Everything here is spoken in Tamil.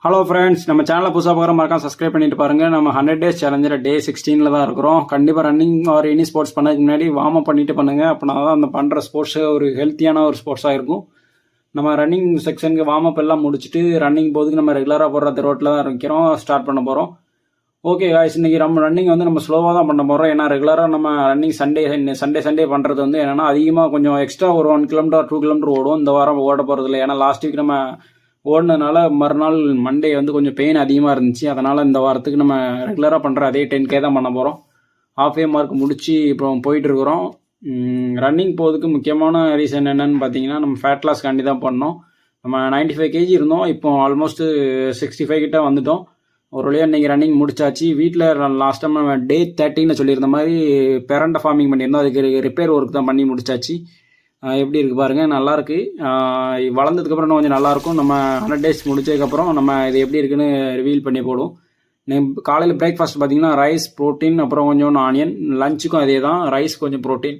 ஹலோ ஃப்ரெண்ட்ஸ், நம்ம சேனலை புதுசாக பார்க்குற மறக்காம சப்ஸ்கிரைப் பண்ணிட்டு பாருங்க. நம்ம 100 டேஸ் சேலஞ்சில் டே 16 தான் இருக்கிறோம். கண்டிப்பாக ரன்னிங் ஆர் எனி ஸ்போர்ட்ஸ் பண்ணதுக்கு முன்னாடி வார்ம் அப் பண்ணிட்டு பண்ணுங்க. அப்படின்னா தான் அந்த பண்ணுற ஸ்போர்ட்ஸு ஒரு ஹெல்த்தியான ஒரு ஸ்போர்ட்ஸாக இருக்கும். நம்ம ரன்னிங் செக்ஷனுக்கு வார்ம் அப் எல்லாம் முடிச்சுட்டு ரன்னிங் போதுக்கு நம்ம ரெகுலராக போடுற ரோட்டில் தான் இருக்கிறோம், ஸ்டார்ட் பண்ண போகிறோம். ஓகே காய்ஸ், இன்றைக்கி நம்ம ரன்னிங் வந்து நம்ம ஸ்லோவாக தான் பண்ண போகிறோம். ஏன்னா ரெகுலராக நம்ம ரன்னிங் சண்டே பண்ணுறது வந்து என்னென்னா அதிகமாக கொஞ்சம் எக்ஸ்ட்ரா ஒரு 1 கிலோமீட்டர் 2 கிலோமீட்டர் ஓடும். இந்த வாரம் ஓட போகிறது இல்லை. ஏன்னா லாஸ்ட் வீக் நம்ம ஓடினதுனால மறுநாள் மண்டே வந்து கொஞ்சம் பெயின் அதிகமாக இருந்துச்சு. அதனால் இந்த வாரத்துக்கு நம்ம ரெகுலராக பண்ணுற அதே 10K தான் பண்ண போகிறோம். ஹாஃப் ஏ மார்க் முடித்து இப்போ போயிட்டுருக்குறோம். ரன்னிங் போகிறதுக்கு முக்கியமான ரீசன் என்னென்னு பார்த்தீங்கன்னா, நம்ம ஃபேட் லாஸ்க்காண்டி தான் பண்ணோம். நம்ம 95 kg இருந்தோம், இப்போ ஆல்மோஸ்ட்டு 65 கிட்ட வந்துட்டோம். ஒரு வழியாக இன்றைக்கி ரன்னிங் முடிச்சாச்சு. வீட்டில் லாஸ்ட் டைம் நம்ம டே 13 சொல்லியிருந்த மாதிரி பெரண்டை ஃபார்மிங் பண்ணியிருந்தோம். அதுக்கு ரிப்பேர் ஒர்க் தான் பண்ணி முடிச்சாச்சு. எப்படி இருக்குது பாருங்கள், நல்லாயிருக்கு. வளர்ந்ததுக்கப்புறம் இன்னும் கொஞ்சம் நல்லாயிருக்கும். நம்ம 100 டேஸ் முடிச்சதுக்கப்புறம் நம்ம இது எப்படி இருக்குன்னு ரிவீல் பண்ணி போடுவோம். காலையில் பிரேக்ஃபாஸ்ட் பார்த்தீங்கன்னா ரைஸ், ப்ரோட்டீன், அப்புறம் கொஞ்சம் ஆனியன். லஞ்சுக்கும் அதே தான், ரைஸ் கொஞ்சம் ப்ரோட்டீன்.